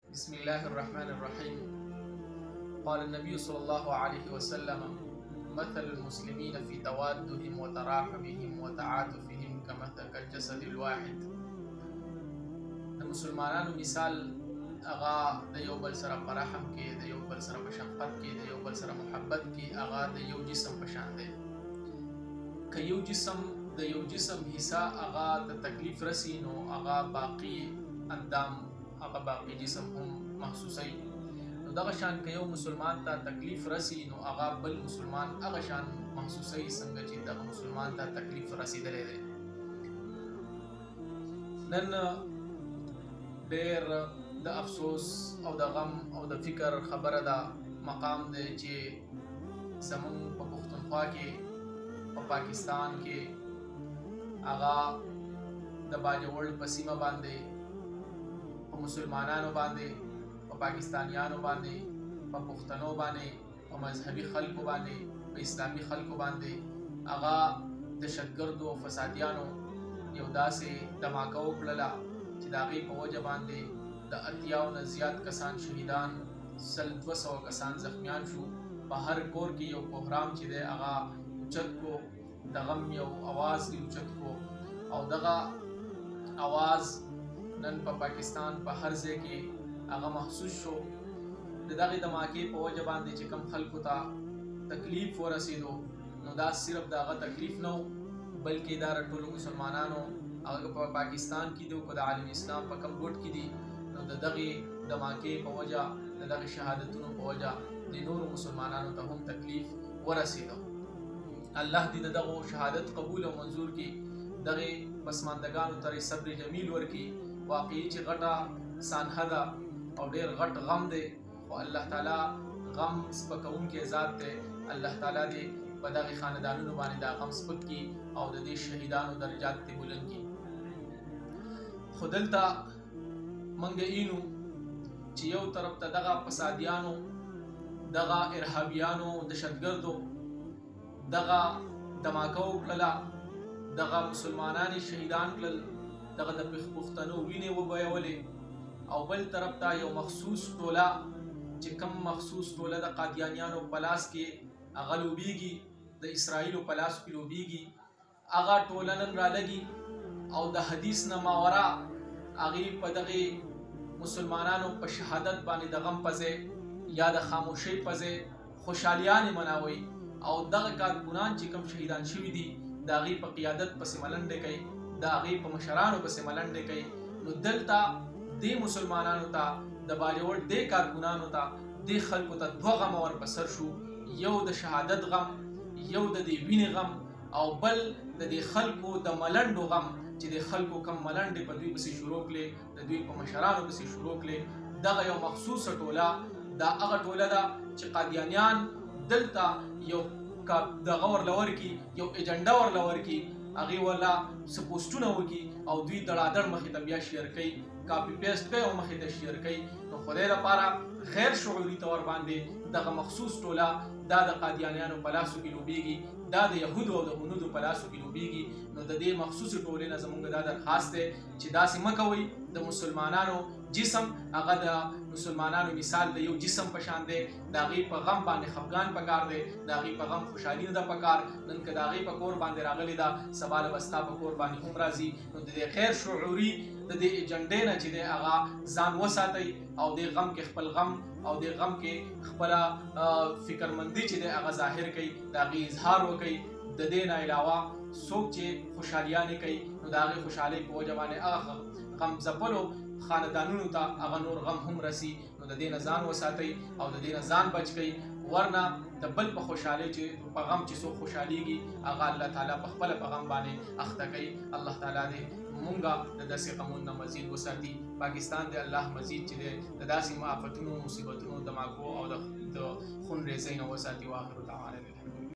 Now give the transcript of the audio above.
بسم الله الرحمن الرحيم. قال النبي صلى الله عليه وسلم: مثل المسلمين في توادهم وتراحمهم وتعاطفهم كمثل الجسد الواحد. د مسلمانانو مثال اغا د یو بل سره په رحم کې، د یو بل سره په شفقت کې، د یو بل سره محبت کې اغا د یو جسم په شان دی. که یو جسم د یو جسم حصہ اغا د تکلیف رسی نو اغا باقی اندام هغه باقی جسم هم محسوسي. نو دغه شان که یو مسلمان ته تکلیف رسی نو هغه بل مسلمان هغه شان محسوسي څنګه چې دغه مسلمان ته تکلیف رسیدلی دی. نن ډېر د افسوس او د غم او د فکر خبره ده مقام دی چې زمونږ په پښتونخوا کې په پاکستان کې هغه د باجوړ په سیمه باندې په مسلمانانو باندې، په پاکستانیانو باندې، په پښتنو باندې، په مذهبي خلکو باندې، په اسلامي خلکو باندې هغه دهشتګردو او فسادیانو یو داسې دماکه وکړله چې د هغې په وجه باندې د 80 نه زیات کسان شهیدان، 200 کسان زخمیان شو. په هر کور کې یو بحران چې دی هغه اوچت کو، د غم یو اواز یې اوچت کو او دغه اواز نن په پاکستان په هر ځای کې هغه محسوس شو. د دغې دماکې په وجه باندې چې کوم خلکو ته تکلیف ورسېدو نو دا صرف د هغه تکلیف نه و بلکې دا ټولو مسلمانانو هغه په پاکستان کې دی او که د عالم اسلام په کوم ګوټ کې دي نو د دغې دماکې په وجه، د دغې شهادتونو په وجه د نورو مسلمانانو ته هم تکلیف ورسېده. الله دې د دغو شهادت قبول او منظور کړي، دغې پسماندګانو ته صبر جمیل ورکړي. واقعي چې غټه سانحه ده او ډېر غټ غم دی، خو الله تعالی غم سپکوونکی ذات دی. الله تعالی دې په دغې خاندانونو باندې دا غم سپک کړي او د دې شهیدانو درجات دې بلند کړي. خو دلته موږ اینو چې یو طرف ته دغه فسادیانو، دغه ارهابیانو، دهشتګردو دغه دماکه وکړله، دغه مسلمانان شهیدان کړل، دغه د پښتنو وینې وبهولې، او بل طرف ته یو مخصوص ټوله چې کوم مخصوص ټوله د قادیانیانو په لاس کې هغه لوبیږي، د اسرائیلو په لاس کې لوبیږي، هغه ټوله نن رالګي او د حدیث نه ماورا هغې په دغې مسلمانانو په شهادت باندې د غم په ځای یا د خاموشۍ په ځای خوشحالیانې مناوي او دغه کارکونان چې کوم شهیدان شوي دي د هغې په قیادت پسې ملنډې کوي، د هغې په مشرانو پسې ملنډې کوي. نو دلته دې مسلمانانو ته، د باجوړ دې کارکونانو ته، دې خلکو ته دوه غمه ورپسر شو، یو د شهادت غم، یو د دې وینې غم، او بل د دې خلکو د ملنډو غم چې د خلکو کم ملنډې په دوی پسې شروع کړې، د دوی په مشرانو پسې شروع کړې. دغه یو مخصوصه ټوله دا هغه ټوله ده چې قادیانیان دلته یو دغه ورله ورکړي، یو ایجنډا ورله ورکړي، هغې ورله څه پوسټونه وکړي او دوی دړادړ مخې ته بیا شیر کوي، کاپي پیسټ کوي او مخې ته شیر کوي. نو خدای لپاره غیر شعوري طور باندې دغه مخصوص ټوله دا د قادیانیانو په لاسو کې لوبیږي، دا د یهودو او د هنودو په لاسو کې لوبیږي. نو د دې مخصوصې ټولې نه زموږ دا درخواست دی چې داسې مه کوئ. د مسلمانانو جسم هغه د مسلمانانو مثال د یو جسم په شان دی، د هغې په غم باندې خفګان پکار دی، د هغې په غم خوشحالي نه ده پکار. نن که د هغې په کور باندې راغلې ده سبا له به ستا په کور باندې هم راځي. نو د دې خیر شعوري د دې ایجنډې نه چې دی هغه ځان وساتئ او دې غم کې خپل غم او دې غم کې خپله فکرمندي چې دی هغه ظاهر کوي، د هغې اظهار وکړئ. د دې نه علاوه څوک چې خوشحالیانې کوي نو د هغې خوشحالۍ په وجه باندې هغه غم ځپلو خاندانونو ته هغه نور غم هم رسي. نو د دې نه ځان وساتئ او د دې نه ځان بچ کړئ، ورنه د بل په خوشحالۍ چې په غم چې څوک خوشحالیږي هغه الله تعالی په خپله په غم باندې اخته کوي. الله تعالی دې مونږه د داسې غمونو نه مزید وساتي. پاکستان دې الله مزید چې دی د داسې آفتونو، مصیبتونو، دماکو او د خون ریزۍ نه وساتي. واخر دعوانا